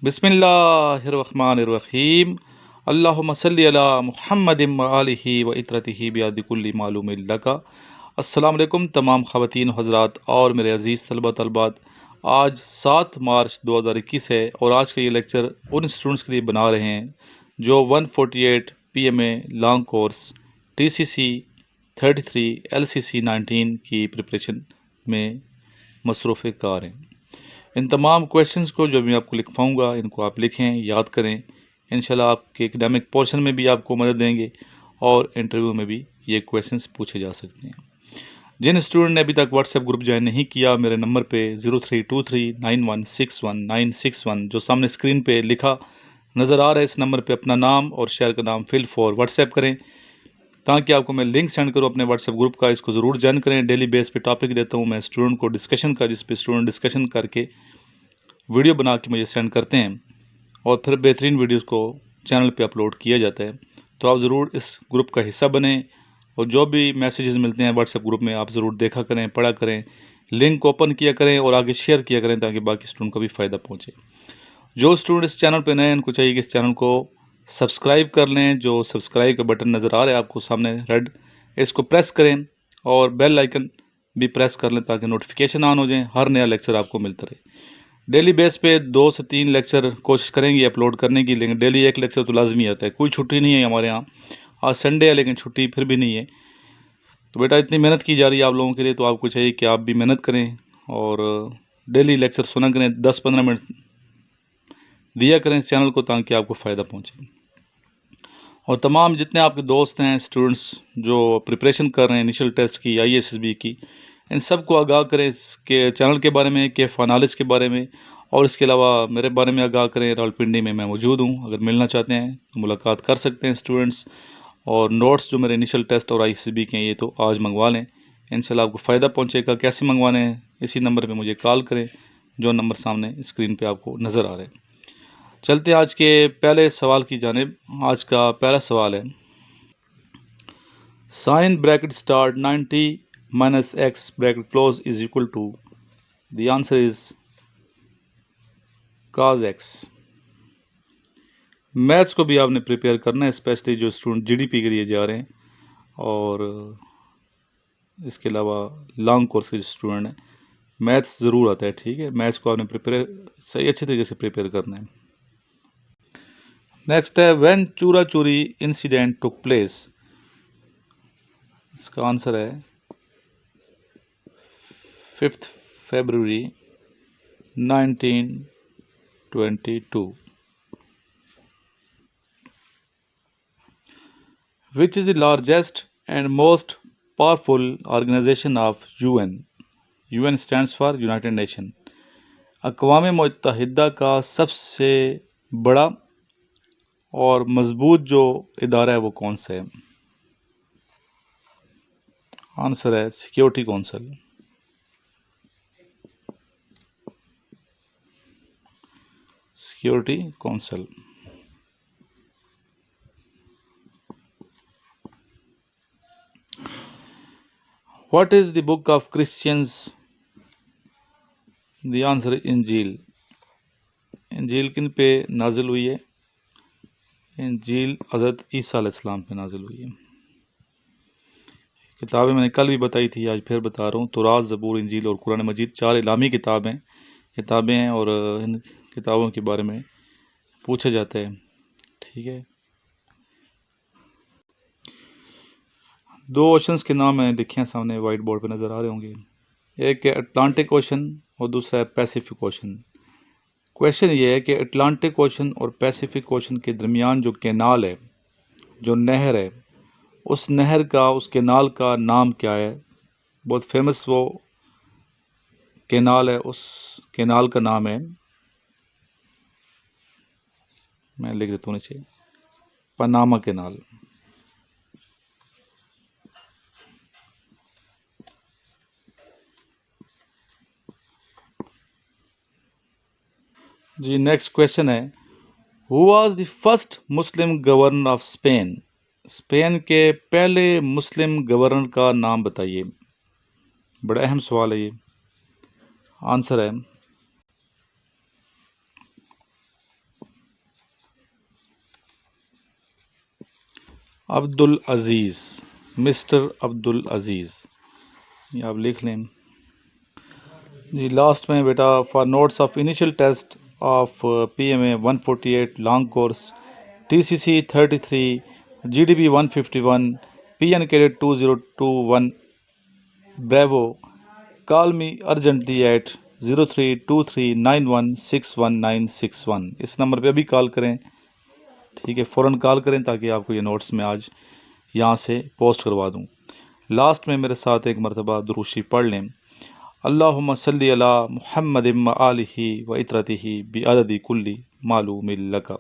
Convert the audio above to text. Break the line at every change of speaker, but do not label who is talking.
बिस्मिल्लाहिर्रहमानिर्रहीम। अल्लाहुम्मा सल्ली अला मुहम्मदिन व आलिहि व इत्रतिहि बियादि कुल्ली मालूमिन लका। अस्सलाम वालेकुम तमाम ख़वातीन हज़रात और मेरे अज़ीज़ तलबा तलबात। आज 7 मार्च 2021 है और आज का ये लेक्चर उन स्टूडेंट्स के लिए बना रहे हैं जो 148 PMA long course TCC 33 LCC 19 की प्रिपरेशन में मसरूफ़ कार हैं। इन तमाम क्वेश्चंस को जो मैं आपको लिखवाऊँगा इनको आप लिखें, याद करें। इंशाल्लाह आपके एकेडमिक पोर्शन में भी आपको मदद देंगे और इंटरव्यू में भी ये क्वेश्चंस पूछे जा सकते हैं। जिन स्टूडेंट ने अभी तक व्हाट्सएप ग्रुप ज्वाइन नहीं किया, मेरे नंबर पे 03239161 जो सामने स्क्रीन पे लिखा नज़र आ रहा है, इस नंबर पे अपना नाम और शहर का नाम फिल फॉर व्हाट्सएप करें ताकि आपको मैं लिंक सेंड करूँ अपने व्हाट्सएप ग्रुप का। इसको ज़रूर ज्वाइन करें। डेली बेस पे टॉपिक देता हूँ मैं स्टूडेंट को डिस्कशन का, जिस पे स्टूडेंट डिस्कशन करके वीडियो बना के मुझे सेंड करते हैं और फिर बेहतरीन वीडियोस को चैनल पे अपलोड किया जाता है। तो आप ज़रूर इस ग्रुप का हिस्सा बनें और जो भी मैसेजेस मिलते हैं व्हाट्सएप ग्रुप में आप ज़रूर देखा करें, पढ़ा करें, लिंक ओपन किया करें और आगे शेयर किया करें ताकि बाकी स्टूडेंट को भी फ़ायदा पहुँचे। जो स्टूडेंट इस चैनल पर नए हैं उनको चाहिए कि इस चैनल को सब्सक्राइब कर लें। जो सब्सक्राइब का बटन नज़र आ रहा है आपको सामने रेड, इसको प्रेस करें और बेल आइकन भी प्रेस कर लें ताकि नोटिफिकेशन ऑन हो जाए, हर नया लेक्चर आपको मिलता रहे। डेली बेस पे 2 से 3 लेक्चर कोशिश करेंगे अपलोड करने की, लेकिन डेली एक लेक्चर तो लाजमी आता है। कोई छुट्टी नहीं है हमारे यहाँ। आज संडे है लेकिन छुट्टी फिर भी नहीं है। तो बेटा इतनी मेहनत की जा रही है आप लोगों के लिए, तो आपको चाहिए कि आप भी मेहनत करें और डेली लेक्चर सुना करें। 10-15 मिनट दिया करें इस चैनल को ताकि आपको फ़ायदा पहुँचे। और तमाम जितने आपके दोस्त हैं स्टूडेंट्स जो प्रिपरेशन कर रहे हैं इनिशल टेस्ट की, IASSB की, इन सब को आगाह करें इसके चैनल के बारे में, के फाइनलिस्ट के बारे में, और इसके अलावा मेरे बारे में आगाह करें। रावलपिंडी में मैं मौजूद हूँ, अगर मिलना चाहते हैं तो मुलाकात कर सकते हैं स्टूडेंट्स। और नोट्स जो मेरे इनिशियल टेस्ट और IASSB के हैं ये तो आज मंगवा लें, इंशाल्लाह आपको फ़ायदा पहुँचेगा। कैसे मंगवाने हैं, इसी नंबर पर मुझे कॉल करें जो नंबर सामने स्क्रीन पर आपको नज़र आ रहा है। चलते हैं आज के पहले सवाल की जानिब। आज का पहला सवाल है, sine bracket start 90 minus x bracket close is equal to, the answer is cos x। Maths को भी आपने प्रिपेयर करना है, स्पेशली जो स्टूडेंट GDP के लिए जा रहे हैं और इसके अलावा लॉन्ग कोर्स के जो स्टूडेंट हैं, मैथ्स ज़रूर आता है, ठीक है। मैथ्स को आपने प्रिपेयर सही अच्छे तरीके से प्रिपेयर करना है। नेक्स्ट है, व्हेन चूरा चूरी इंसिडेंट टुक प्लेस, इसका आंसर है 5 फरवरी 1922। Which is the largest and most powerful organization of UN? UN stands for United Nation। अक़वाम मुत्तहिदा का सबसे बड़ा और मजबूत जो इदारा है वो कौन सा है? आंसर है security council. Security council. What is the book of Christians? The answer is इंजील। इंजील किन पे नाजिल हुई है? इंजील हज़रत ईसा अलैहिस्सलाम पे नाजिल हुई है। किताबें मैंने कल भी बताई थी, आज फिर बता रहा हूँ। तौरात, ज़बूर, इंजील और कुरान मजीद 4 इलामी किताबें हैं और इन किताबों के बारे में पूछा जाता है, ठीक है। 2 ओशंस के नाम मैंने लिखे हैं, सामने वाइट बोर्ड पे नज़र आ रहे होंगे। एक है अटलांटिक ओशन और दूसरा है पैसिफिक ओशन। क्वेश्चन ये है कि अटलांटिक ओशन और पैसिफिक ओशन के दरमियान जो कैनाल है, जो नहर है, उस नहर का, उस कैनाल का नाम क्या है? बहुत फेमस वो कैनाल है, उस कैनाल का नाम है, मैं लिख देता हूँ नीचे, पनामा कैनाल। जी नेक्स्ट क्वेश्चन है, who was the first Muslim governor of Spain? Spain के पहले मुस्लिम गवर्नर का नाम बताइए। बड़ा अहम सवाल है ये। आंसर है अब्दुल अजीज़, मिस्टर अब्दुल अजीज़, ये आप लिख लें जी। लास्ट में बेटा for notes of initial test of PMA 148 long course, TCC 33, GDB 151, PN Cadet 2021 bravo, call me urgently at 0323916191 इस नंबर पे अभी कॉल करें, ठीक है, फ़ौरन कॉल करें ताकि आपको ये नोट्स मैं आज यहाँ से पोस्ट करवा दूँ। लास्ट में मेरे साथ एक मरतबा दुरूशी पढ़ लें। अल्लाहुम्मा सल्ली अला मुहम्मदिन व आलिही व इतरतिही बिअददी कुल्ली मालूमिन लका।